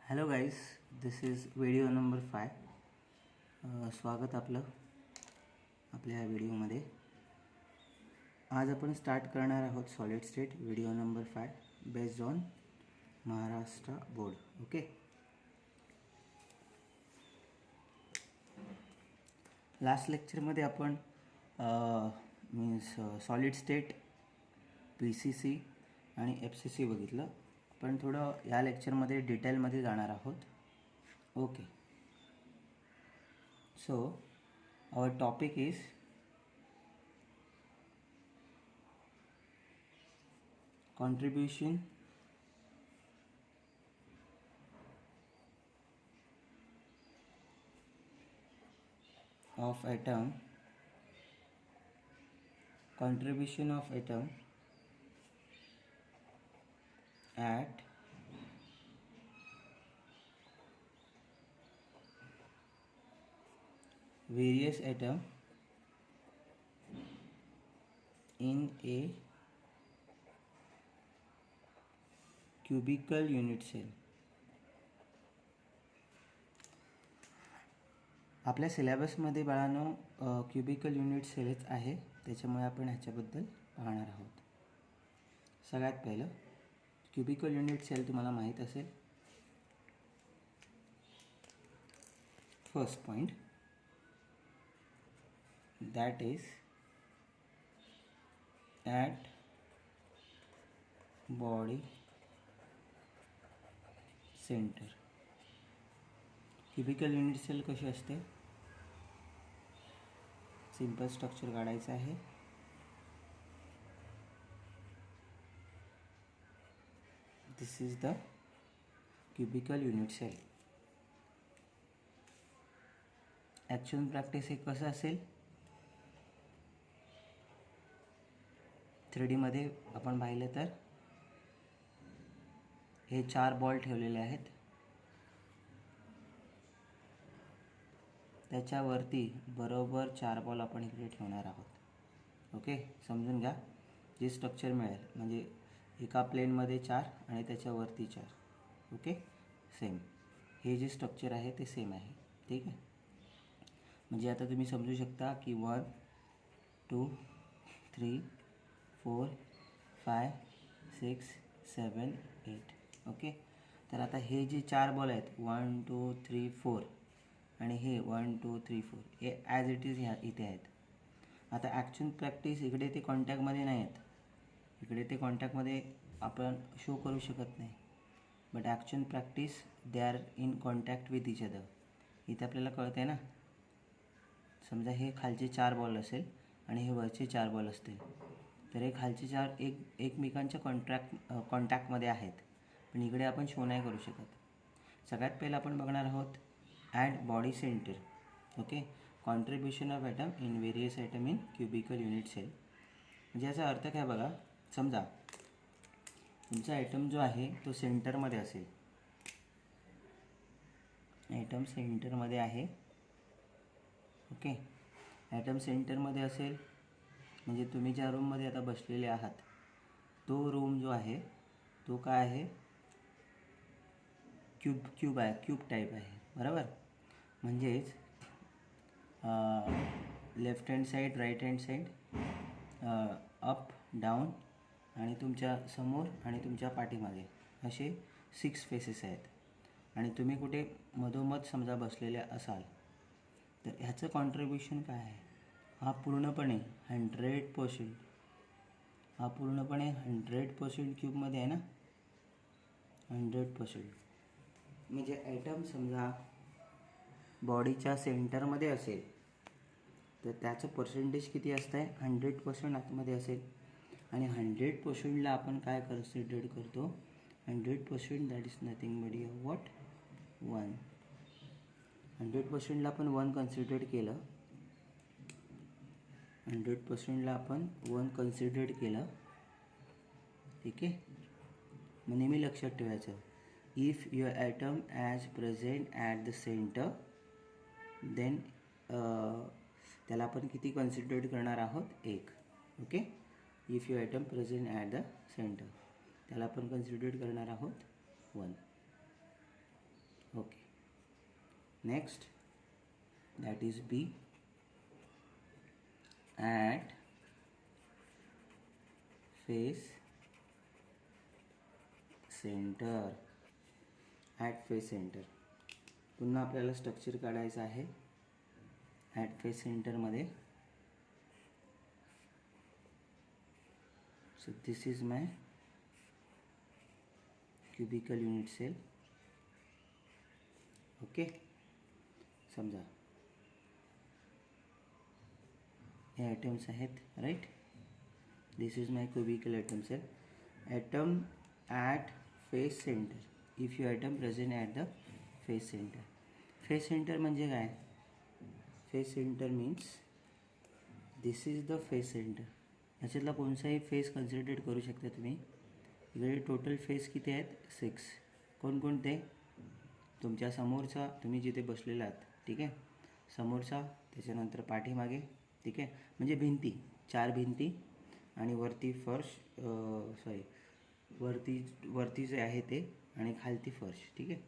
Hello guys, this is video number 5. स्वागत आपलं आपल्या ह्या व्हिडिओमध्ये. आज आपण स्टार्ट करणार आहोत solid state video number 5 based on Maharashtra board. Okay, last लेक्चरमध्ये आपण सॉलिड स्टेट PCC आणि FCC बघितलं. पण थोडं या लेक्चरमध्ये डिटेलमध्ये जाणार आहोत. Okay, so our topic is contribution of atom at various atom in a cubical unit cell. आपल्या सिलेबसमध्ये बाळांनो क्युबिकल युनिट सेलच आहे, त्याच्यामुळे आपण ह्याच्याबद्दल पाहणार आहोत. सगळ्यात पहिलं क्युबिकल युनिट सेल तुम्हाला माहीत असेल. First point, that is at body center. Cubical unit cell कशी असते? सिंपल स्ट्रक्चर काढायचं आहे. This is the cubical unit cell. Actual practice हे कसं असेल? 3D मध्ये आपण पाहिलं तर हे 4 बॉल ठेवलेले आहेत. त्याच्यावरती बरोबर 4 बॉल आपण इकडे ठेवणार आहोत. ओके, समजून घ्या. जे स्ट्रक्चर मिळेल म्हणजे एका प्लेनमध्ये 4 आणि त्याच्यावरती 4. ओके, सेम हे जे स्ट्रक्चर आहे ते सेम आहे. ठीक आहे, म्हणजे आता तुम्ही समजू शकता की 1 2 3 4 5 6 7 8. ओके, तर आता हे जे 4 बॉल आहेत 1 2 3 4 आणि हे 1 2 3 4 हे ॲज इट इज इथे आहेत. आता ॲक्च्युअल प्रॅक्टिस इकडे ते कॉन्टॅक्टमध्ये नाही आहेत. इकडे ते कॉन्टॅक्टमध्ये आपण शो करू शकत नाही. But actual practice they are in contact with each other. इथे आपल्याला कळतं आहे ना. समजा हे खालचे 4 बॉल असेल आणि हे वरचे 4 बॉल असतील, तर हे खालचे 4 एकमेकांच्या कॉन्टॅक्टमध्ये आहेत. पण इकडे आपण शो नाही करू शकत. सगळ्यात पहिलं आपण बघणार आहोत at body center. Okay, contribution of atom in various atom in cubical unit cell. म्हणजे याचा अर्थ काय बघा. समजा तुमचा ॲटम जो आहे तो सेंटरमध्ये असेल. ॲटम सेंटरमध्ये आहे. ओके, ॲटम सेंटरमध्ये असेल म्हणजे तुम्ही ज्या रूममध्ये आता बसलेले आहात तो रूम जो आहे तो काय आहे? क्यूब आहे, क्यूब टाईप आहे. बरोबर, म्हणजेच left hand side, right hand side, up down आणि तुमच्या समोर आणि तुमच्या पाठीमागे असे 6 फेसेस आहेत. आणि तुम्ही कुठे मधोमध समजा बसलेले असाल तर ह्याचं कॉन्ट्रीब्युशन काय आहे? हा पूर्णपणे 100%, हा पूर्णपणे 100% क्यूबमध्ये आहे ना. 100% म्हणजे ॲटम समजा बॉडीच्या सेंटरमध्ये असेल तर त्याचं पर्सेंटेज किती असतं आहे? 100% आतमध्ये असेल. आणि 100%ला आपण काय कन्सिडर करतो? 100% that is nothing but what? 1. 100%ला आपण 1 कन्सिडर केलं. 100%ला आपण 1 कन्सिडर केलं. ठीक आहे, मग नेहमी लक्षात ठेवायचं, if your atom as present at the center then त्याला आपण किती कन्सिडर करणार आहोत? 1. Okay, if your atom present at the center त्याला आपण कन्सिडर करणार आहोत 1. Next that is B, at face center. At face center पुन्हा आपल्याला स्ट्रक्चर काढायचं आहे ॲट फेस सेंटरमध्ये. So this is my cubical unit cell. Okay, समजा हे ॲटम्स आहेत, right. This is my cubical item sale. Atom at face centre. If you atom present at the face centre. Face centre म्हणजे काय? Face centre means this is the face centre. ह्याच्यातला कोणताही face consider करू शकता तुम्ही. इकडे total face किती आहेत? 6. कोणकोणते? तुमच्या समोरचा, तुम्ही जिथे बसलेला आहात, ठीक आहे, समोरचा, त्याच्यानंतर पाठीमागे, ठीक आहे, म्हणजे भिंती, 4 भिंती, आणि वरती फर्श, वरती जे आहे ते, आणि खालती फर्श, ठीक आहे.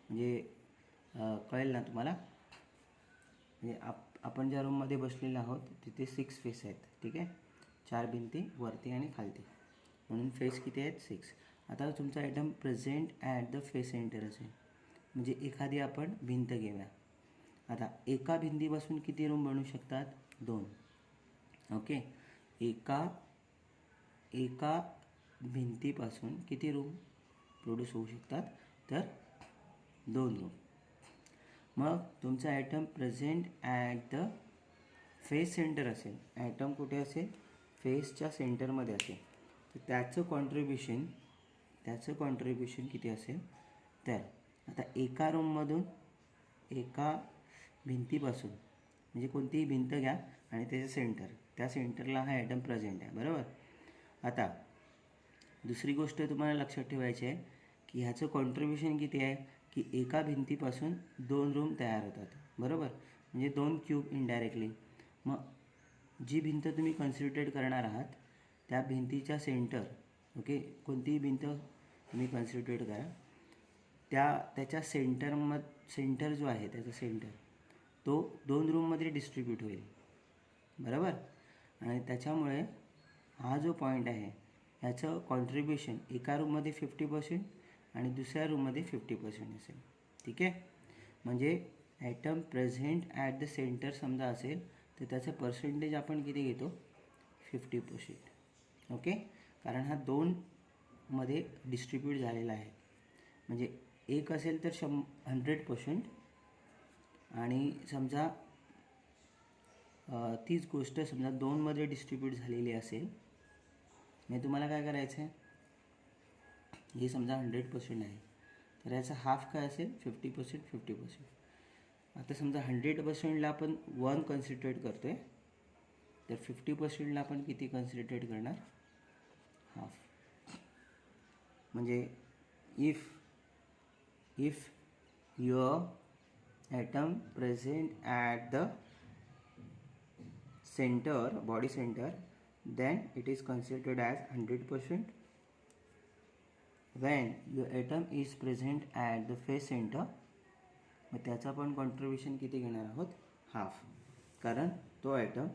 म्हणजे कळेल ना तुम्हाला. म्हणजे आपण ज्या रूममध्ये बसलेलो आहोत तिथे 6 फेस आहेत, ठीक आहे, 4 भिंती वरती आणि खालती, म्हणून फेस किती आहेत? 6. आता तुमचा item present at the face center असेल, म्हणजे एखादी आपण भिंत घेऊया. आता एका भिंतीपासून किती रूम बनू शकतात? 2. ओके, एका भिंतीपासून किती रूम प्रोड्यूस होऊ शकतात? तर 2 रूम. मग तुमचा atom present at the face center असेल. ॲटम कुठे असेल? फेसच्या सेंटरमध्ये असेल. तर त्याचं कॉन्ट्रीब्युशन किती असेल? तर आता एका रूममधून, एका भिंतीपासून, म्हणजे कोणतीही भिंत घ्या आणि त्याचं सेंटर, त्या सेंटरला हा ॲटम प्रेझेंट आहे, बरोबर. आता दुसरी गोष्ट तुम्हाला लक्षात ठेवायची आहे की ह्याचं कॉन्ट्रीब्युशन किती आहे, की एका भिंतीपासून 2 रूम तयार होतात, बरोबर, म्हणजे 2 क्यूब इनडायरेक्टली. मग जी भिंत तुम्ही कन्सिडर करणार आहात त्या भिंतीच्या सेंटर, ओके, कोणतीही भिंत तुम्ही कन्सिडर करा, त्याच्या सेंटर जो आहे, त्याचा सेंटर तो 2 रूममध्ये डिस्ट्रीब्यूट होईल, बरोबर. आणि त्याच्यामुळे हा जो पॉईंट आहे ह्याचं कॉन्ट्रीब्युशन एका रूममध्ये 50% आणि दुसऱ्या रूममध्ये 50% असेल, ठीक आहे. म्हणजे atom present at the center समजा असेल तर त्याचं पर्सेंटेज आपण किती घेतो? 50%. ओके, कारण हा 2 मध्ये डिस्ट्रीब्यूट झालेला आहे. म्हणजे एक असेल तर 100%, आणि समजा तीच गोष्ट समजा 2 मध्ये डिस्ट्रीब्यूट झालेली असेल, म्हणजे तुम्हाला काय करायचं आहे, हे समजा 100% आहे, तर याचा हाफ काय असेल? 50%, 50%. आता समजा 100%ला आपण 1 कन्सिडर करतो आहे, तर 50%ला आपण किती कन्सिडर करणार? हाफ. म्हणजे if your atom present at the center, body center, then it is considered as 100%. when your atom is present at the face center, मग त्याचा पण कॉन्ट्रीब्युशन किती घेणार आहोत? हाफ. कारण तो ॲटम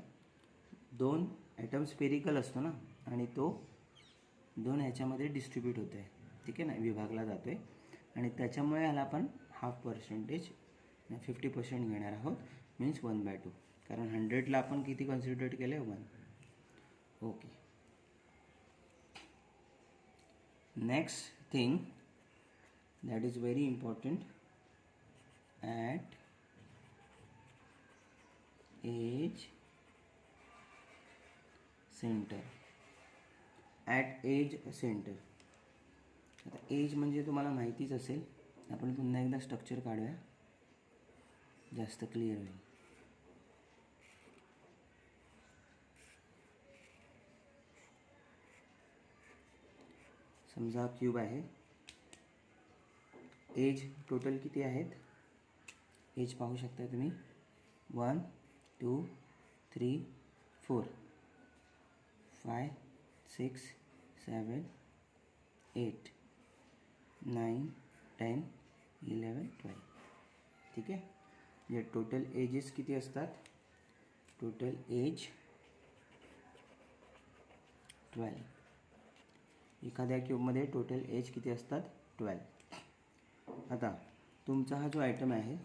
2 ॲटम स्पेरिकल असतो ना, आणि तो 2 ह्याच्यामध्ये डिस्ट्रीब्यूट होतो आहे, ठीक आहे ना, विभागला जातो आहे, आणि त्याच्यामुळे ह्याला आपण हाफ पर्सेंटेज 50% घेणार आहोत, मीन्स 1/2. कारण 100ला आपण किती कन्सिडर केलं? 1. Okay. Next thing that is very important, at edge center. At edge center. आता एज म्हणजे तुम्हाला माहितीच असेल, आपण पुन्हा एकदा स्ट्रक्चर काढूया, जास्त क्लिअर होईल. समजा क्यूब आहे, एज टोटल किती आहेत? एज पाहू शकता तुम्ही, 1 2 3 4 5 6 7 8 9 10 11 12, ठीक आहे. जे टोटल एजेस किती असतात, टोटल एज 12. एखाद्या क्यूबमध्ये टोटल एज किती असतात, 12. आता तुमचा हा जो आयटम आहे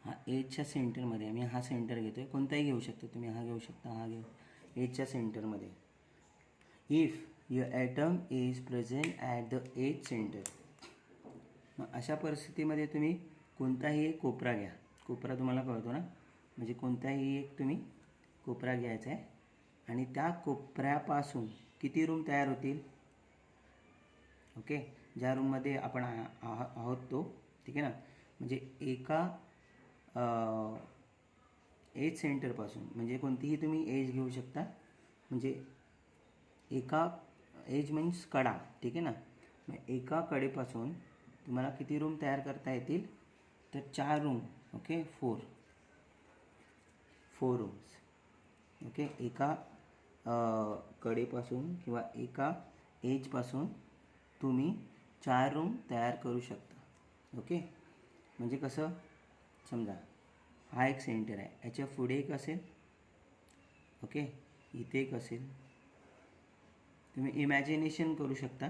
हा एजच्या सेंटरमध्ये, आम्ही हा सेंटर घेतो आहे, कोणताही घेऊ शकता तुम्ही, हा घेऊ शकता, हा घेऊ, एजच्या सेंटरमध्ये. If your item is present at the edge center, मग अशा परिस्थितीमध्ये तुम्ही कोणताही एक कोपरा घ्या. कोपरा तुम्हाला कळतो ना, म्हणजे कोणताही एक तुम्ही कोपरा घ्यायचा आहे आणि त्या कोपऱ्यापासून किती रूम तयार होतील, ओके, ज्या रूममध्ये आपण आहोत तो, ठीक आहे ना. म्हणजे एका एज सेंटरपासून, म्हणजे कोणतीही तुम्ही एज घेऊ शकता, म्हणजे एका एज मीन्स कडा, ठीक आहे ना. मग एका कडेपासून तुम्हाला किती रूम तयार करता येतील, तर 4 रूम, ओके, 4 रूम्स, ओके. एका कडेपासून किंवा एका एजपासून तुम्ही 4 रूम तयार करू शकता, ओके. म्हणजे कसं, समजा हा एक सेंटर आहे, याच्या पुढे एक असेल, ओके, इथे एक असेल. तुम्ही इमॅजिनेशन करू शकता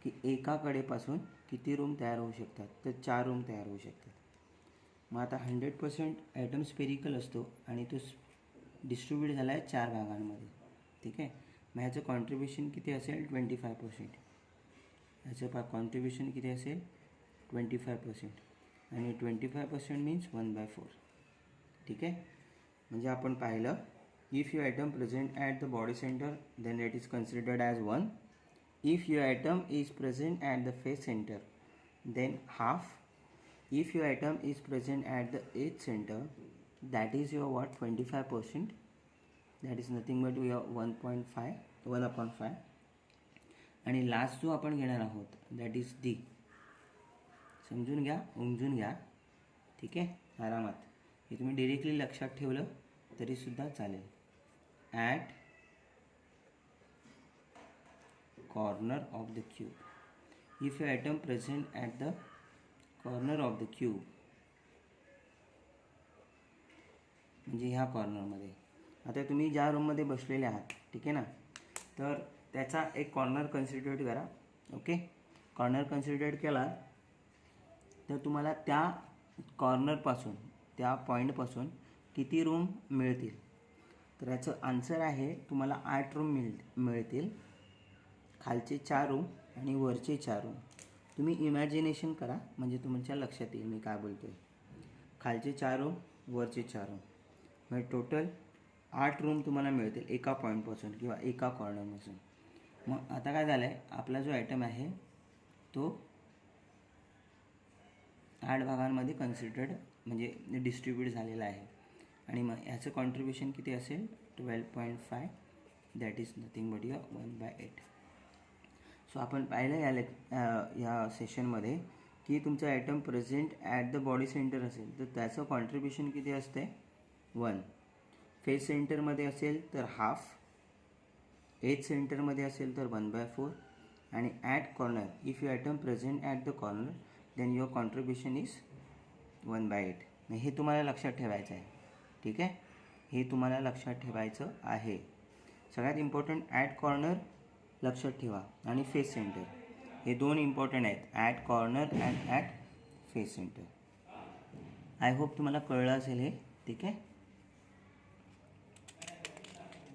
की एका कडेपासून किती रूम तयार होऊ शकतात, तर 4 रूम तयार होऊ शकतात. मग आता 100% ॲटम स्पेरिकल असतो आणि तो डिस्ट्रीब्यूट झाला आहे 4 भागांमध्ये, ठीक आहे. मग ह्याचं कॉन्ट्रीब्युशन किती असेल, 25%. ह्याचं कॉन्ट्रीब्युशन किती असेल, 25%. आणि 25% मीन्स 1/4, ठीक आहे. म्हणजे आपण पाहिलं, if your item present at the body center then it is considered as 1. If your item is present at the face center then half. If your item is present at the edge center, that is your what, 25%, that is nothing but your 1/5. आणि last जो आपण घेणार आहोत that is D. समजून घ्या, उमजून घ्या, ठीक आहे, आरामात. हे तुम्ही डिरेक्टली लक्षात ठेवलं तरीसुद्धा चालेल. At corner of the cube, if your item present at the corner of the cube, म्हणजे ह्या कॉर्नरमध्ये. आता तुम्ही ज्या रूममध्ये बसलेले आहात, ठीक आहे ना, तर त्याचा एक कॉर्नर कन्सिडर करा, ओके. कॉर्नर कन्सिडर केला तर तुम्हाला त्या कॉर्नरपासून, त्या पॉईंटपासून किती रूम मिळतील, तर याचं आन्सर आहे तुम्हाला 8 रूम मिळतील. खालचे 4 रूम आणि वरचे 4 रूम. तुम्ही इमॅजिनेशन करा म्हणजे तुमच्या लक्षात येईल मी काय बोलतो आहे. खालचे 4 रूम, वरचे 4 रूम, म्हणजे टोटल 8 रूम तुम्हाला मिळतील एका पॉईंटपासून किंवा एका कॉर्नरपासून. मग आता काय झालं आहे, आपला जो आयटम आहे तो 8 भागांमध्ये कन्सिडर्ड म्हणजे डिस्ट्रीब्यूट झालेला आहे. आणि मग याचं कॉन्ट्रीब्युशन किती असेल, 12.5, that is nothing but your 1/8. So आपण पाहिलं या सेशनमध्ये की तुमचं item present at the body centre असेल तर त्याचं कॉन्ट्रीब्युशन किती असते, 1. फेस सेंटरमध्ये असेल तर हाफ, एज सेंटरमध्ये असेल तर 1/4, आणि at corner, if you item present at the corner then your contribution is 1/8. हे तुम्हाला लक्षात ठेवायचं आहे, ठीक आहे. हे तुम्हाला लक्षात ठेवायचं आहे. सगळ्यात इम्पॉर्टंट ॲट कॉर्नर लक्षात ठेवा आणि फेस सेंटर, हे 2 इम्पॉर्टंट आहेत, at corner and at face centre. I hope तुम्हाला कळलं असेल हे, ठीक आहे.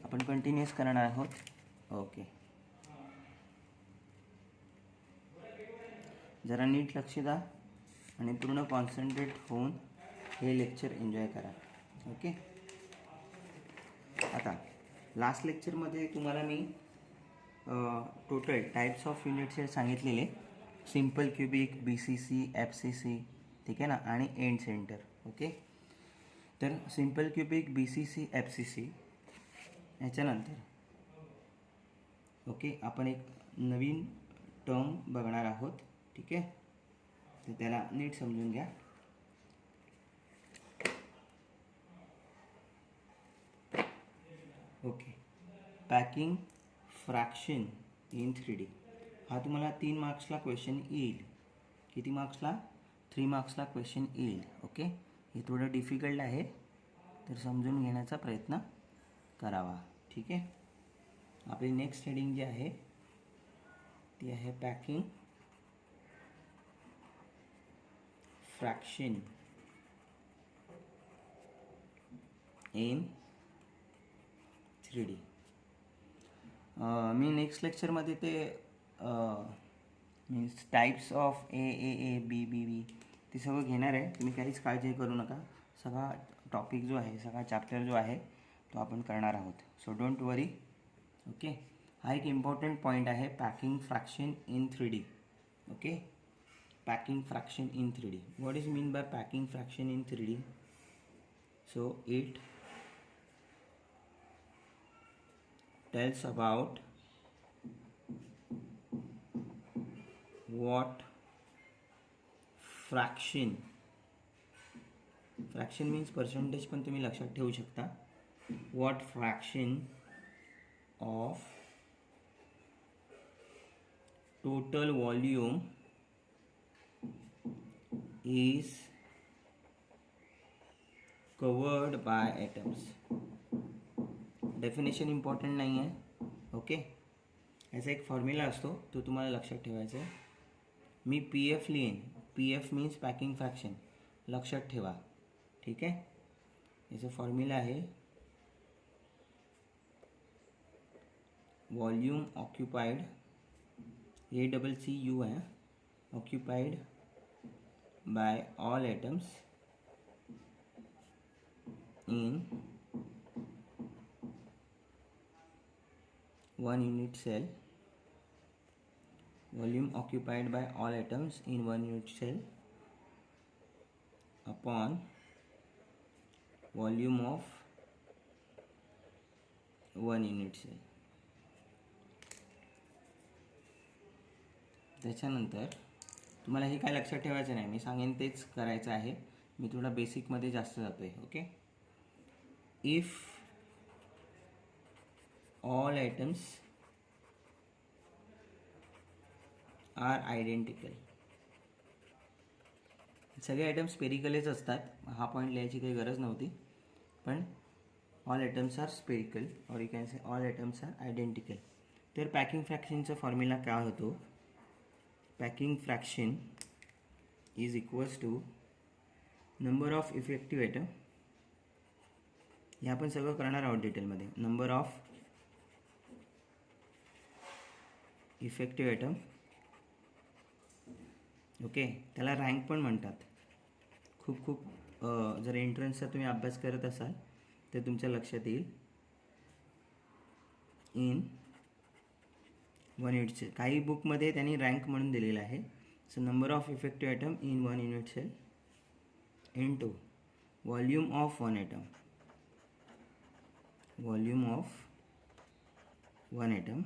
आपण कंटिन्यूअस करणार आहोत, ओके. जरा नीट लक्ष द्या आणि पूर्ण कॉन्सन्ट्रेट होऊन हे लेक्चर एन्जॉय करा, ओके. आता लास्ट लेक्चरमध्ये तुम्हाला मी टोटल टाइप्स ऑफ युनिट्स हे सांगितलेले, सिम्पल क्युबिक, BCC, FCC, ठीक आहे ना, आणि एंड सेंटर, ओके. तर सिम्पल क्युबिक, BCC, FCC याच्यानंतर, ओके, आपण एक नवीन टर्म बघणार आहोत, ठीक आहे. तर त्याला नीट समजून घ्या. Okay, packing fraction in 3D. हा तुम्हाला 3 मार्क्सला क्वेश्चन येईल. किती मार्क्सला, 3 मार्क्सला क्वेश्चन येईल. ओके, हे थोडं डिफिकल्ट आहे, तर समजून घेण्याचा प्रयत्न करावा. ठीक आहे. आपली नेक्स्ट हेडिंग जी आहे ती आहे पॅकिंग फ्रॅक्शन इन 3D. मी नेक्स्ट लेक्चरमध्ये ते means types of A B B B ते सगळं घेणार आहे. तुम्ही काहीच काळजी करू नका. सगळा टॉपिक जो आहे, सगळा चॅप्टर जो आहे तो आपण करणार आहोत. So don't worry. ओके, हा एक इम्पॉर्टंट पॉईंट आहे, packing fraction in 3D. Okay, packing fraction in 3D. What is mean by packing fraction in 3D? So it tells about what fraction means percentage, पण तुम्ही लक्षात ठेवू शकता. what fraction of total volume is covered by atoms. Definition important नाही आहे. Okay, याचा एक formula असतो, तो तुम्हाला लक्षात ठेवायचा आहे. मी PF लिहीन. PF मीन्स पॅकिंग फ्रॅक्शन, लक्षात ठेवा. ठीक आहे. याचा फॉर्म्युला आहे वॉल्यूम ऑक्युपाइड, ACCU आहे, occupied by all atoms in 1 unit cell. Volume occupied by all atoms in 1 unit cell upon volume of 1 unit cell. त्याच्यानंतर तुम्हाला हे काय लक्षात ठेवायचं नाही, मी सांगेन तेच करायचं आहे. मी थोडा बेसिकमध्ये जास्त जातो आहे. Okay, if all items are identical. सगळे आयटम्स स्पेरिकलच असतात, हा पॉईंट लिहायची काही गरज नव्हती, पण ऑल आयटम्स आर स्पेरिकल और you can say all items are identical. तर पॅकिंग फ्रॅक्शनचा फॉर्म्युला काय होतो? Packing fraction is equals to number of effective atom. हे आपण सगळं करणार आहोत डिटेलमध्ये. Number of effective atom. Okay, त्याला रँक पण म्हणतात. खूप जर एंट्रन्सचा तुम्ही अभ्यास करत असाल तर तुमच्या लक्षात येईल. इन 1 unit cell, काही बुकमध्ये त्यांनी रँक म्हणून दिलेलं आहे. So number of effective atom in 1 unit cell into volume of 1 atom. Volume of 1 atom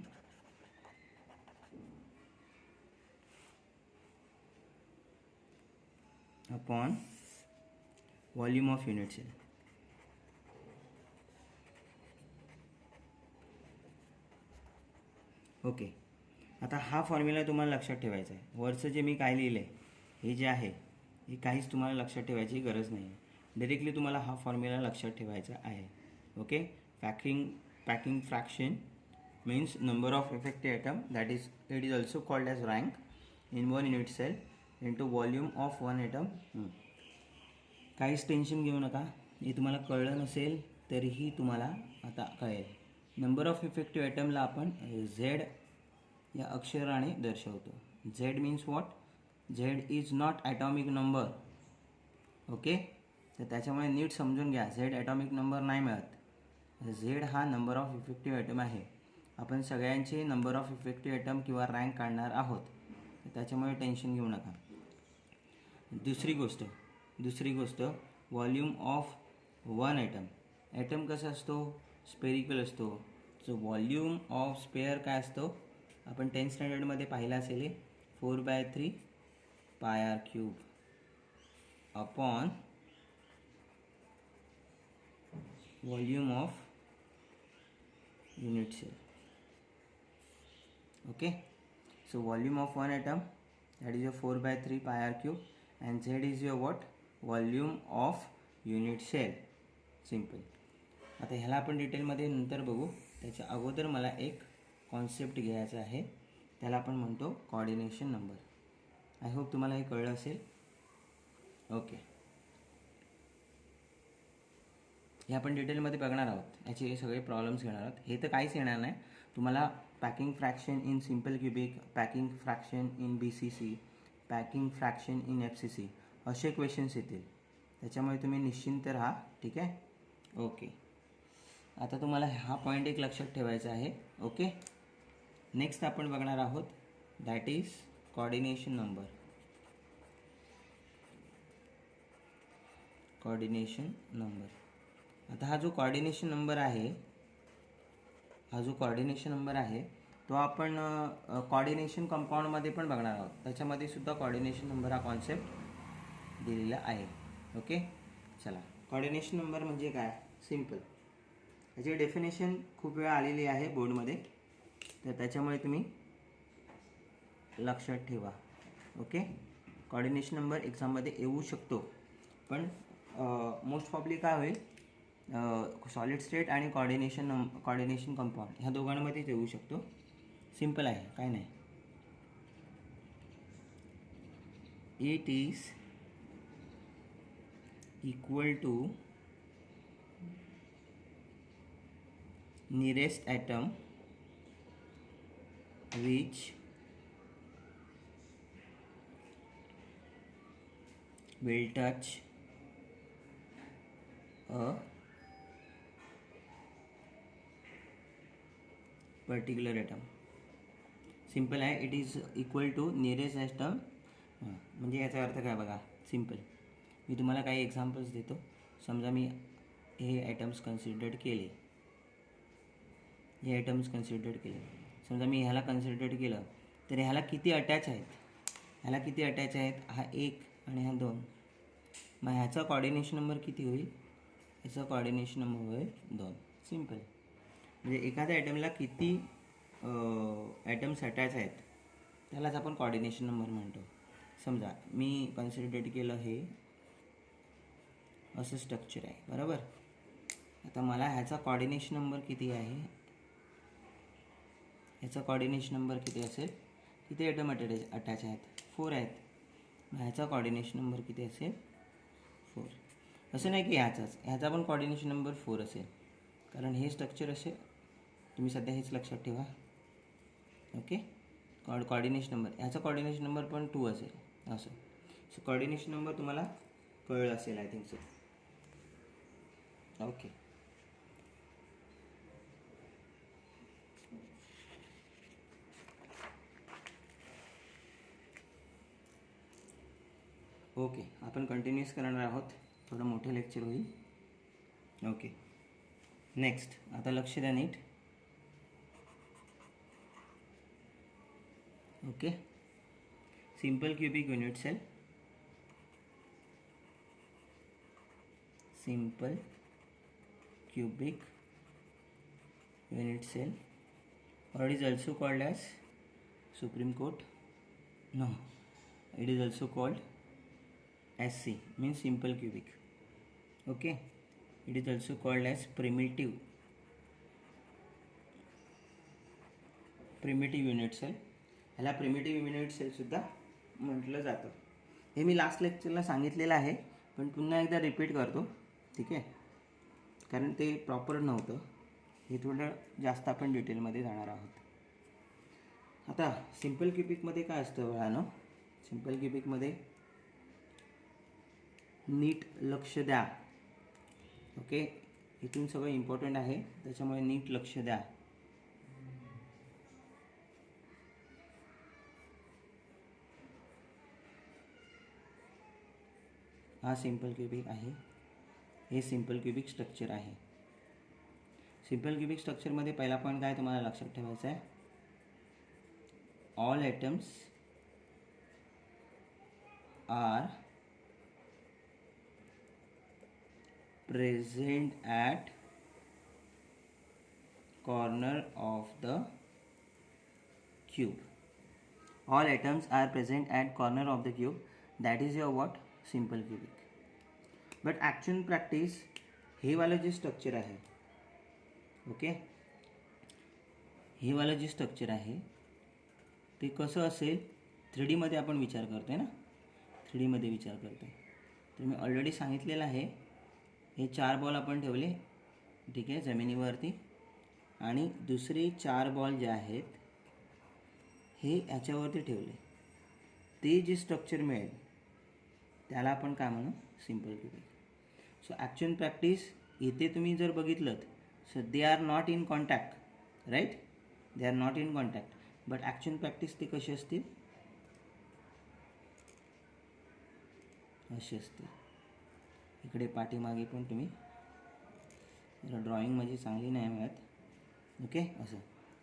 upon volume of unit cell. Okay, आता हा फॉर्म्युला तुम्हाला लक्षात ठेवायचा आहे. वरचं जे मी काय लिहिलं आहे हे जे आहे हे काहीच तुम्हाला लक्षात ठेवायची गरज नाही आहे. डायरेक्टली तुम्हाला हा फॉर्म्युला लक्षात ठेवायचा आहे. Okay, packing fraction means number of effective atom, that is it is also called as rank in 1 unit cell into volume of 1 atom. काहीच टेन्शन घेऊ नका, हे तुम्हाला कळलं नसेल तरीही तुम्हाला आता कळेल. नंबर ऑफ इफेक्टिव्ह ॲटमला आपण Z या अक्षराने दर्शवतो. Z means what? Z is not atomic number. Okay, तर त्याच्यामुळे नीट समजून घ्या, Z ॲटॉमिक नंबर नाही मिळत. Z हा नंबर ऑफ इफेक्टिव्ह ॲटम आहे. आपण सगळ्यांचे नंबर ऑफ इफेक्टिव्ह ॲटम किंवा रँक काढणार आहोत, तर त्याच्यामुळे टेन्शन घेऊ नका. दुसरी गोष्ट व्हॉल्यूम ऑफ 1 atom. ॲटम कसा असतो? स्पेरिकल असतो. सो व्हॉल्यूम ऑफ स्पेअर काय असतो? आपण 10th स्टँडर्डमध्ये पाहिलं असेल, 4/3 πr³ upon volume of unit cell. Okay, so volume of 1 atom, that is your 4/3 πr³ and Z is your what? Volume of unit cell. Simple. आता ह्याला आपण डिटेलमध्ये नंतर बघू. त्याच्या अगोदर मला एक कॉन्सेप्ट घ्यायचा आहे, त्याला आपण म्हणतो कोऑर्डिनेशन नंबर. आय होप तुम्हाला हे कळलं असेल. ओके, हे आपण डिटेलमध्ये बघणार आहोत. याचे सगळे प्रॉब्लेम्स घेणार आहोत. हे तर काहीच येणार नाही तुम्हाला. Packing fraction in simple cubic, packing fraction in BCC, packing fraction in FCC असे क्वेश्चन्स येतील. त्याच्यामुळे तुम्ही निश्चिंत राहा. ठीक आहे. ओके, आता तुम्हाला हा पॉईंट एक लक्षात ठेवायचा आहे. ओके, नेक्स्ट आपण बघणार आहोत that is coordination number. Coordination number. आता हा जो कोऑर्डिनेशन नंबर आहे, तो आपण कोऑर्डिनेशन कंपाऊंडमध्ये पण बघणार आहोत. त्याच्यामध्ये सुद्धा कोऑर्डिनेशन नंबर हा कॉन्सेप्ट दिलेला आहे. ओके, चला. कोऑर्डिनेशन नंबर म्हणजे काय? सिम्पल. याची डेफिनेशन खूप वेळा आलेली आहे बोर्डमध्ये, तर त्याच्यामुळे तुम्ही लक्षात ठेवा. ओके, कोऑर्डिनेशन नंबर एक्झाममध्ये येऊ शकतो, पण मोस्ट प्रॉब्ली काय होईल, सॉलिड स्टेट आणि कोऑर्डिनेशन कंपाऊंड ह्या दोघांमध्येच येऊ शकतो. सिम्पल आहे, काय नाही. It is equal to nearest atom which will touch a particular atom. Simple आहे. It is equal to nearest atom. म्हणजे याचा अर्थ काय बघा. सिम्पल. मी तुम्हाला काही एक्झाम्पल्स देतो. समजा मी हे ॲटम्स कन्सिडर्ड केले, समजा मी ह्याला कन्सिडर केलं, तर ह्याला किती अटॅच आहेत? हा 1 आणि हा 2. मग ह्याचा कोऑर्डिनेशन नंबर किती होईल? ह्याचा कोऑर्डिनेशन नंबर होईल 2. सिम्पल. म्हणजे एखाद्या ॲटमला किती ॲटम्स अटॅच आहेत त्यालाच आपण कोऑर्डिनेशन नंबर म्हणतो. समजा मी कन्सिडर केलं हे असं स्ट्रक्चर आहे, बरोबर. आता मला ह्याचा कोऑर्डिनेशन नंबर किती आहे? ह्याचा कोऑर्डिनेशन नंबर किती असेल? किती ॲटम अटॅच आहेत? 4 आहेत. मग ह्याचा कोऑर्डिनेशन नंबर किती असेल? 4. असं नाही की ह्याचा पण कोऑर्डिनेशन नंबर 4 असेल, कारण हे स्ट्रक्चर असेल. तुम्ही सध्या हेच लक्षात ठेवा. ओके, कोऑर्डिनेशन नंबर, ह्याचा कोऑर्डिनेशन नंबर पण 2 असेल असं. सो कोऑर्डिनेशन नंबर तुम्हाला कळलं असेल, I think so. Okay, okay, आपण कंटिन्यूस करणार आहोत. थोडं मोठं लेक्चर होईल. Okay, next. आता लक्ष द्या नीट. Okay, simple cubic unit cell. Simple cubic unit cell, or it is also called as supreme court. No, it is also called SC, means simple cubic. Okay, it is also called as primitive unit cell. ह्याला primitive unit sale सुद्धा म्हटलं जातं. हे मी last लेक्चरला सांगितलेलं आहे, पण पुन्हा एकदा रिपीट करतो. ठीक आहे, कारण ते प्रॉपर नव्हतं. हे थोडं जास्त आपण डिटेलमध्ये जाणार आहोत. आता सिम्पल क्युबिकमध्ये काय असतं बाळांनो? सिम्पल क्युबिकमध्ये नीट लक्ष द्या. ओके, इथून सगळं इम्पॉर्टंट आहे, त्याच्यामुळे नीट लक्ष द्या. हा सिम्पल क्युबिक आहे. हे सिम्पल क्युबिक स्ट्रक्चर आहे. सिम्पल क्युबिक स्ट्रक्चरमध्ये पहिला पॉईंट काय तुम्हाला लक्षात ठेवायचा आहे? All atoms are present at corner of the cube. All atoms are present at corner of the cube. That is your what simple cubic. But actual practice हे वालं जे स्ट्रक्चर आहे, ओके, हे वालं जे स्ट्रक्चर आहे ते कसं असेल, 3D मध्ये आपण विचार करतो आहे ना, 3D मध्ये विचार करतो आहे. तर मी ऑलरेडी सांगितलेलं आहे, हे 4 बॉल आपण ठेवले, ठीक आहे, जमिनीवरती, आणि दुसरे 4 बॉल जे आहेत हे ह्याच्यावरती ठेवले. ते जे स्ट्रक्चर मिळेल त्याला आपण काय म्हणू, simple cubic. So actual practice इथे तुम्ही जर बघितलं, so they are not in contact, right, they are not in contact. But actual practice ते कशी असतील, अशी असतील. इकडे पाठीमागे पण तुम्ही ड्रॉइंग म्हणजे चांगली नाही मिळत, ओके, असं.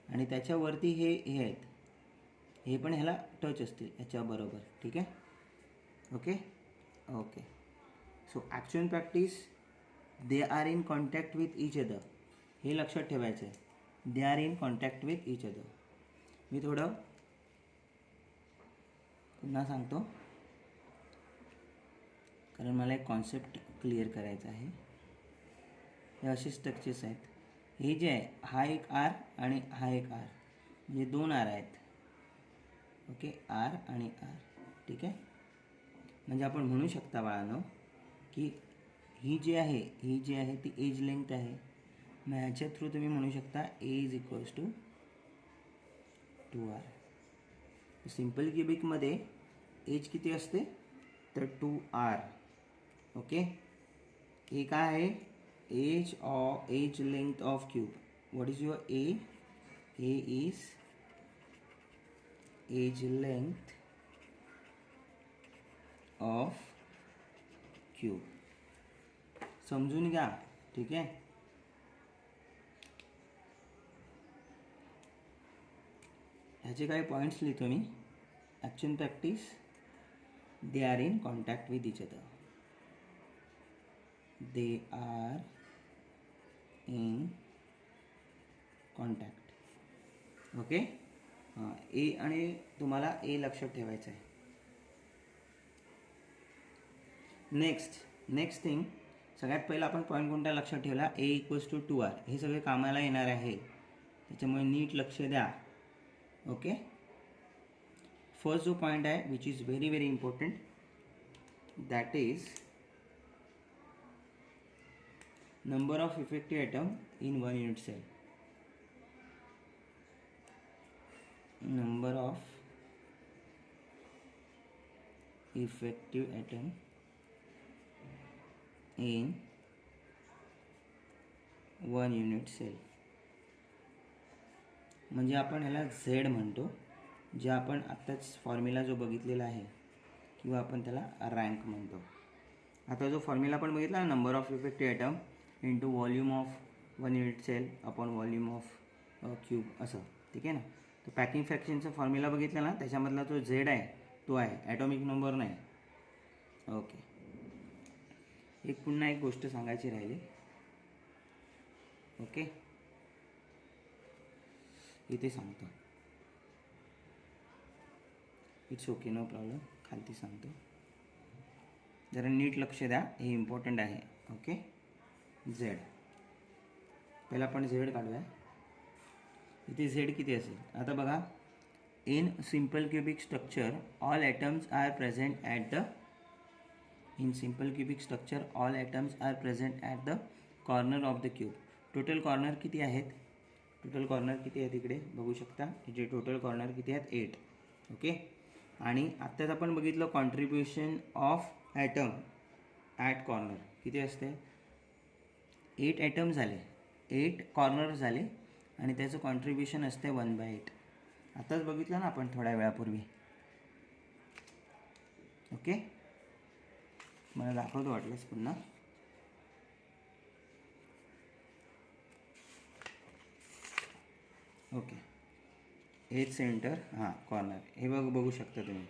आणि त्याच्यावरती हे आहेत, हे पण ह्याला टच असतील याच्याबरोबर, ठीक आहे, okay. Okay, so actual practice they are in contact with each other, हे लक्षात ठेवायचं आहे. They are in contact with each other. मी थोडं पुन्हा सांगतो, कारण मला एक कॉन्सेप्ट क्लिअर करायचा आहे. हे असे स्ट्रक्चर्स आहेत. हे जे आहे, हा एक आर आणि हा एक आर, म्हणजे 2 आर आहेत, ओके, आर आणि आर, ठीक आहे. म्हणजे आपण म्हणू शकता बाळांनो की ही जी आहे ती एज लेंथ आहे. मग ह्याच्या थ्रू तुम्ही म्हणू शकता A is equals to 2r. Simple क्युबिकमध्ये एज किती असते, तर 2r, ओके. ए काय आहे, edge length of cube. What is your A is edge length of cube. समजून घ्या, ठीक आहे. ह्याचे काही पॉईंट्स लिहितो मी. Actual practice they are in contact with each other, they are in contact, okay. हां, ए आणि तुम्हाला ए लक्षात ठेवायचं आहे. नेक्स्ट थिंग, सगळ्यात पहिला आपण पॉईंट कोणता लक्षात ठेवला, ए इक्वल्स टू 2r. हे सगळे कामाला येणार आहे, त्याच्यामुळे नीट लक्ष द्या, ओके. फर्स्ट जो पॉईंट आहे which is very very important, that is number of effective atom in 1 unit cell. Number of effective atom in 1 unit cell. म्हणजे आपण ह्याला झेड म्हणतो, जे आपण आत्ताच फॉर्म्युला जो बघितलेला आहे, किंवा आपण त्याला रँक म्हणतो. आता जो फॉर्म्युला आपण बघितला, number of effective atom into volume of 1 unit cell upon volume of cube, असं, ठीक आहे ना. तर पॅकिंग फ्रॅक्शनचा फॉर्म्युला बघितला ना, त्याच्यामधला जो झेड आहे तो आहे, ॲटॉमिक नंबर नाही, ओके. पुन्हा एक गोष्ट सांगायची राहिली, ओके, इथे सांगतो. इट्स ओके, नो प्रॉब्लेम, खालती सांगतो, जरा नीट लक्ष द्या, हे इम्पॉर्टंट आहे, ओके. झेड, पहिला आपण झेड काढूया. इथे झेड किती असेल, आता बघा, in simple cubic structure all atoms are present at the corner of the cube. Total corner किती आहेत, इकडे बघू शकता, जे टोटल कॉर्नर किती आहेत, 8, ओके. आणि आत्ताच आपण बघितलं contribution of atom at corner किती असते, 8 ॲटम झाले, 8 कॉर्नर झाले, आणि त्याचं कॉन्ट्रीब्युशन असते 1/8. आताच बघितलं ना आपण थोड्या वेळापूर्वी, ओके. मला दाखवतो वाटलंच पुन्हा, ओके. एज सेंटर, हां, कॉर्नर, हे बघू शकता तुम्ही,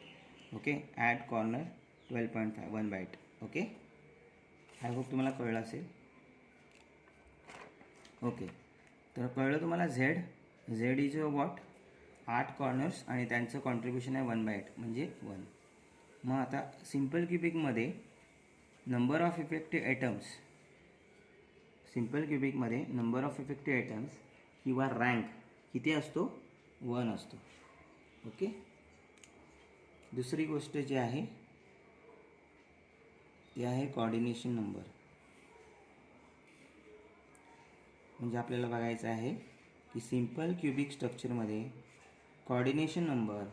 okay. At corner 12.5, 1/8, okay. I hope तुम्हाला कळलं असेल, ओके. तर कळलं तुम्हाला, झेड इज वॉट, 8 कॉर्नर्स, आणि त्यांचं कॉन्ट्रीब्युशन आहे 1/8, म्हणजे 1. मग आता सिम्पल क्युबिकमध्ये नंबर ऑफ इफेक्टिव्ह ॲटम्स किंवा रँक किती असतो? 1 असतो. ओके. दुसरी गोष्ट जी आहे ती आहे कोऑर्डिनेशन नंबर. म्हणजे आपल्याला बघायचं आहे की सिम्पल क्युबिक स्ट्रक्चरमध्ये कोऑर्डिनेशन नंबर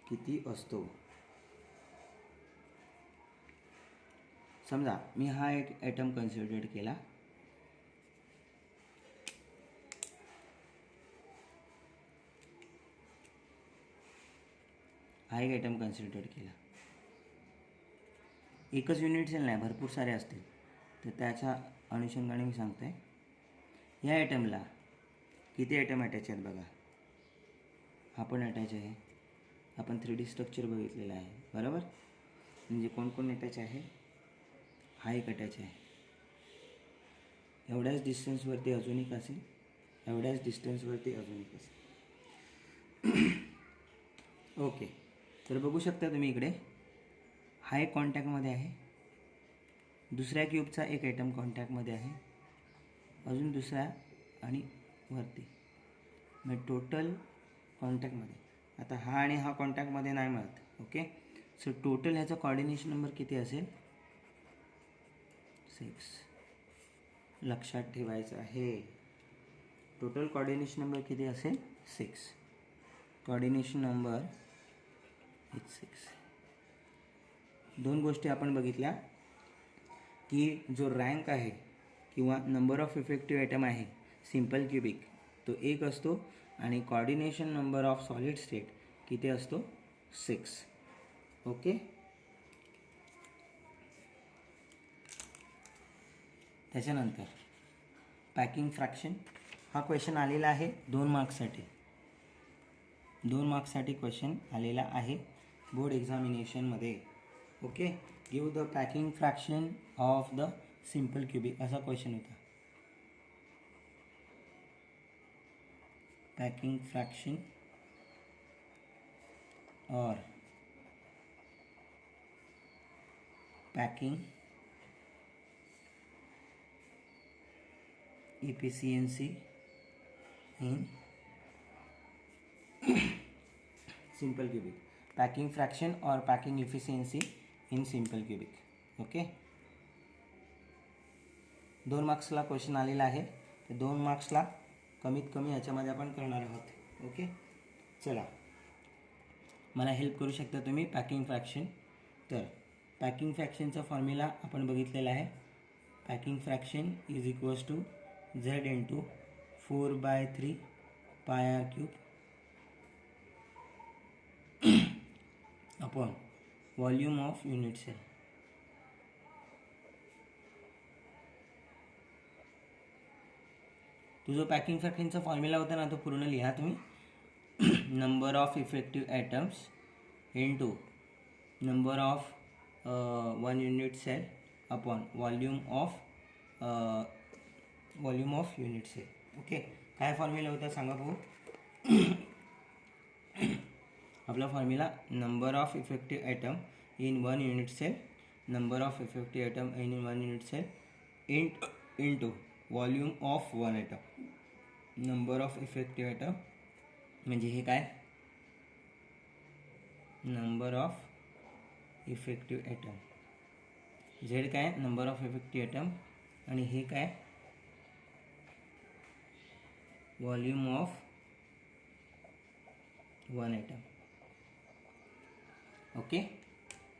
किती असतो. समजा मी हा एक ॲटम कन्सिडर केला. एकच युनिट सेल नाही, भरपूर सारे असतील. तर त्याच्या अनुषंगाने मी सांगतो आहे, या ॲटमला किती ॲटम अटॅच आहेत बघा. हा पण अटॅच आहे. आपण 3D स्ट्रक्चर बघितलेलं आहे, बरोबर. म्हणजे कोण अटॅच आहे? हा एक अटॅच आहे. एवढ्याच डिस्टन्सवरती अजून एक असेल, एवढ्याच डिस्टन्सवरती अजून एक असेल. ओके. तर बघू शकता तुम्ही इकडे हा एक कॉन्टॅक्टमध्ये आहे, दुसऱ्या क्यूबचा एक ॲटम कॉन्टॅक्टमध्ये आहे, अजून दुसरा आणि वरती, म्हणजे टोटल कॉन्टॅक्टमध्ये. आता हा आणि हा कॉन्टॅक्टमध्ये नाही मिळत. ओके. सो टोटल ह्याचा कोऑर्डिनेशन नंबर किती असेल? 6. लक्षात ठेवायचं आहे, टोटल कोऑर्डिनेशन नंबर किती असेल? 6. Coordination number is 6. दोन गोष्टी आपण बघितल्या की जो रँक आहे किंवा नंबर ऑफ इफेक्टिव्ह ॲटम आहे सिम्पल क्युबिक, तो 1 असतो. आणि coordination number of solid state किती असतो? 6. ओके. त्याच्यानंतर पॅकिंग फ्रॅक्शन हा क्वेश्चन आलेला आहे 2 मार्क्ससाठी. 2 मार्क्ससाठी क्वेश्चन आलेला आहे बोर्ड एक्झामिनेशनमध्ये. Okay. Give the packing fraction of the simple cubic असा क्वेश्चन होता. पॅकिंग फ्रॅक्शन और packing efficiency in simple cubic. Packing fraction or packing efficiency in simple cubic. Okay. 2 मार्क्सला क्वेश्चन आलेला आहे. तर 2 मार्क्सला कमीत कमी याच्यामध्ये आपण करणार आहोत. ओके. चला, मला हेल्प करू शकता तुम्ही पॅकिंग फ्रॅक्शन. तर पॅकिंग फ्रॅक्शनचा फॉर्म्युला आपण बघितलेला आहे. Packing fraction is equals to Z into 4/3 pi r cube upon volume of unit cell. तो जो पॅकिंग फ्रॅक्शनचा फॉर्म्युला होता ना, तो पूर्ण लिहा तुम्ही. Number of effective atoms into number of 1 unit cell upon volume of unit cell. Okay. काय फॉर्म्युला होता सांगा भाऊ? आपला formula number of effective atom in 1 unit cell, number of effective atom in 1 unit cell into volume of 1 atom. Number of effective atom म्हणजे हे काय? Number of effective atom. Z काय? Number of effective atom. आणि हे काय? Volume of 1 atom. Okay.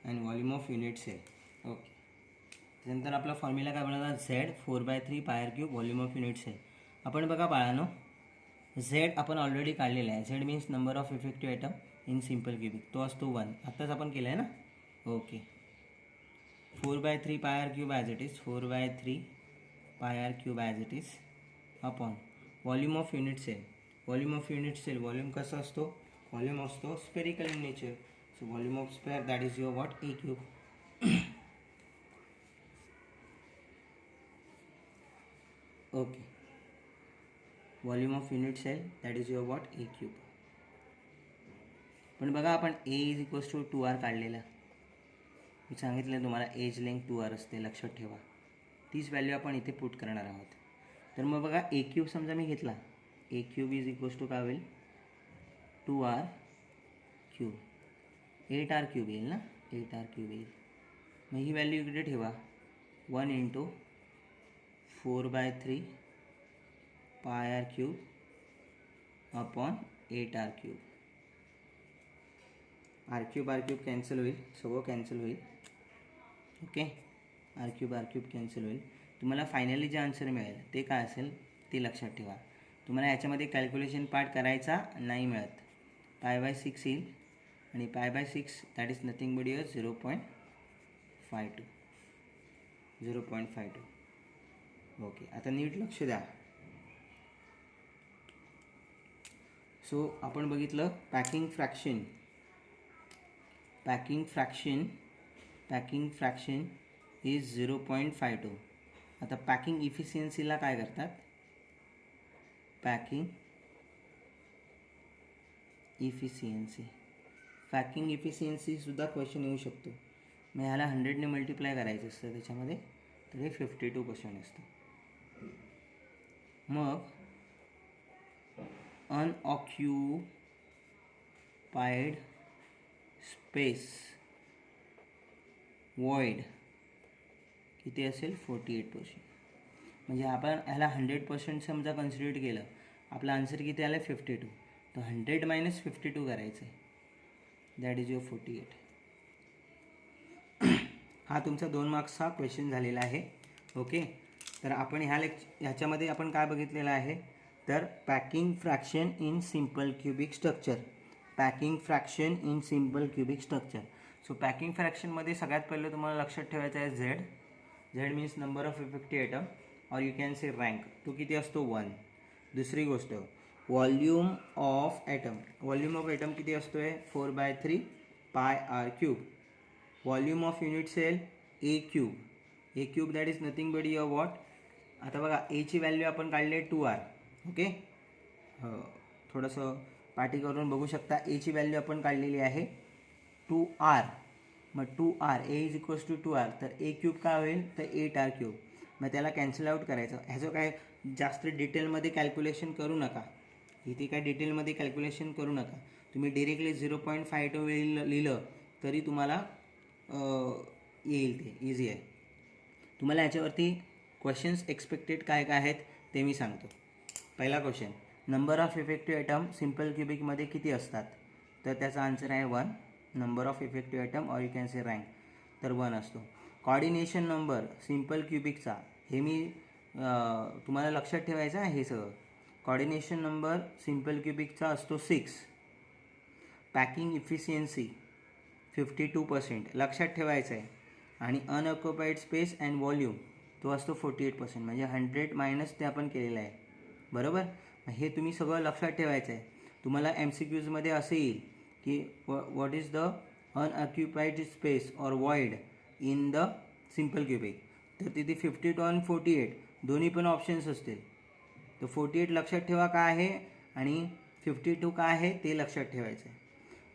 आणि volume of unit cell. Okay. त्यानंतर आपला फॉर्म्युला काय बनवला? Z 4/3 pi r cube volume of unit cell. आपण बघा बाळांनो, Z आपण ऑलरेडी काढलेला आहे. Z means number of effective atom in simple cubic, तो असतो 1. आत्ताच आपण केला आहे ना. Okay. 4/3 pi r cube as it is, 4/3 pi r cube as it is upon volume of unit cell. Volume of unit cell, volume कसं असतो? Volume असतो spherical in nature. So volume of sphere that is your what? A cube. Okay. Volume of unit cell that is your what? A cube. पण बघा आपण A is equals to 2R काढलेला. मी सांगितलं तुम्हाला age length 2R असते, लक्षात ठेवा. तीच व्हॅल्यू आपण इथे पुट करणार आहोत. तर मग बघा ए क्यूब समजा मी घेतला, ए क्यूब इज इक्वल्स टू काय होईल 2R क्यूब, 8R क्यूब येईल ना, 8R क्यूब येईल. मग ही व्हॅल्यू इकडे ठेवा, 1 × 4/3 πr cube upon 8R cube. R cube cancel होईल, सगळं कॅन्सल होईल. ओके, आर क्यूब कॅन्सल होईल. तुम्हाला फायनली जे आन्सर मिळेल ते काय असेल ते लक्षात ठेवा. तुम्हाला याच्यामध्ये कॅल्क्युलेशन पार्ट करायचा नाही मिळत. π/6 येईल आणि π/6 that is nothing but your 0.52. Okay, आता नीट लक्ष द्या. सो आपण बघितलं पॅकिंग फ्रॅक्शन इज 0.52. आता पॅकिंग इफिशियन्सीला काय करतात, पॅकिंग इफिशियन्सी सुद्धा क्वेश्चन येऊ शकतो. मग ह्याला 100ने मल्टिप्लाय करायचं असतं त्याच्यामध्ये, तर हे 52% असतं. मग अनऑक्युपाइड स्पेस वॉइड किती असेल 48%. म्हणजे आपण ह्याला 100% समजा कन्सिडर केलं, आपला आन्सर किती आला 52. तर 100 - 52 करायचं आहे, दॅट इज युअर 48. हा तुमचा 2 मार्क्सचा क्वेश्चन झालेला आहे. ओके, तर आपण ह्याच्यामध्ये आपण काय बघितलेलं आहे, तर packing fraction in simple cubic structure. So packing फ्रॅक्शनमध्ये सगळ्यात पहिलं तुम्हाला लक्षात ठेवायचं आहे Z means number of effective atom और यू कॅन से रँक. तो किती असतो 1. दुसरी गोष्ट व्हॉल्यूम ऑफ ॲटम किती असतो आहे 4/3 πr cube. Volume of unit cell A cube that is nothing but your what. आता बघा एची व्हॅल्यू आपण काढली आहे 2R. ओके, थोडंसं पाठी करून बघू शकता. एची व्हॅल्यू आपण काढलेली आहे 2R. मग 2R A is equals to 2R, तर ए क्यूब काय होईल तर 8R क्यूब. मग त्याला कॅन्सल आउट करायचं. ह्याचं काय जास्त डिटेलमध्ये कॅल्क्युलेशन करू नका, इथे काय डिटेलमध्ये कॅल्क्युलेशन करू नका. तुम्ही डिरेक्टली 0.52 लिहिलं तरी तुम्हाला येईल, ते इझी आहे. तुम्हाला याच्यावरती क्वेश्चन्स एक्सपेक्टेड काय आहेत ते मी सांगतो. पहिला question, number of effective atom simple क्युबिकमध्ये किती असतात, तर त्याचा आन्सर आहे 1. नंबर ऑफ इफेक्टिव्ह ॲटम और यू कॅन से रँक, तर 1 असतो. कॉर्डिनेशन नंबर सिम्पल क्युबिकचा, हे मी तुम्हाला लक्षात ठेवायचं आहे. हे सगळं कॉर्डिनेशन नंबर सिम्पल क्युबिकचा असतो 6. पॅकिंग इफिशियन्सी 52% लक्षात ठेवायचं आहे. आणि अनऑक्युपाईड स्पेस अँड व्हॉल्यूम तो असतो 48%, म्हणजे 100 मायनस ते आपण केलेलं आहे, बरोबर. हे तुम्ही सगळं लक्षात ठेवायचं आहे. तुम्हाला MCQजमध्ये असं येईल की व्हॉट इज द अनऑक्युपाईड स्पेस और void in the simple cubic. तर तिथे 52 आणि 48 दोन्ही पण ऑप्शन्स असतील. तर 48 लक्षात ठेवा काय आहे आणि 52 काय आहे ते लक्षात ठेवायचं आहे.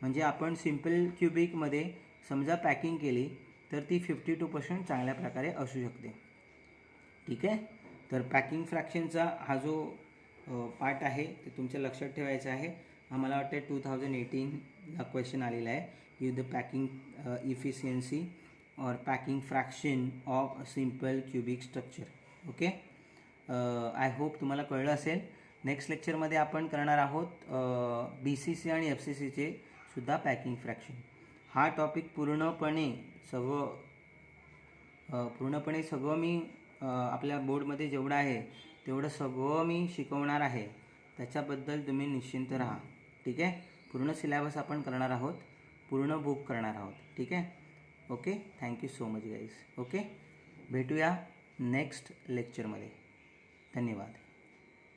म्हणजे आपण सिम्पल क्युबिकमध्ये समजा पॅकिंग केली तर ती 52% चांगल्या प्रकारे असू शकते. ठीक आहे, तर पॅकिंग फ्रॅक्शनचा हा जो पार्ट आहे ते तुमच्या लक्षात ठेवायचा आहे. हा मला वाटतं 2018ला क्वेश्चन आलेला आहे, की द पॅकिंग इफिशियन्सी और packing fraction of simple cubic structure. Okay, I hope तुम्हाला कळलं असेल. नेक्स्ट लेक्चरमध्ये आपण करणार आहोत BCC आणि FCCचे सुद्धा पॅकिंग फ्रॅक्शन. हा टॉपिक पूर्णपणे सगळं मी आपल्या बोर्डमध्ये जेवढं आहे तेवढं सगळं मी शिकवणार आहे. त्याच्याबद्दल तुम्ही निश्चिंत राहा. ठीक आहे, पूर्ण सिलेबस आपण करणार आहोत, पूर्ण बुक करणार आहोत. ठीक आहे, okay. Thank you so much guys. Okay, भेटूया नेक्स्ट लेक्चरमध्ये. धन्यवाद.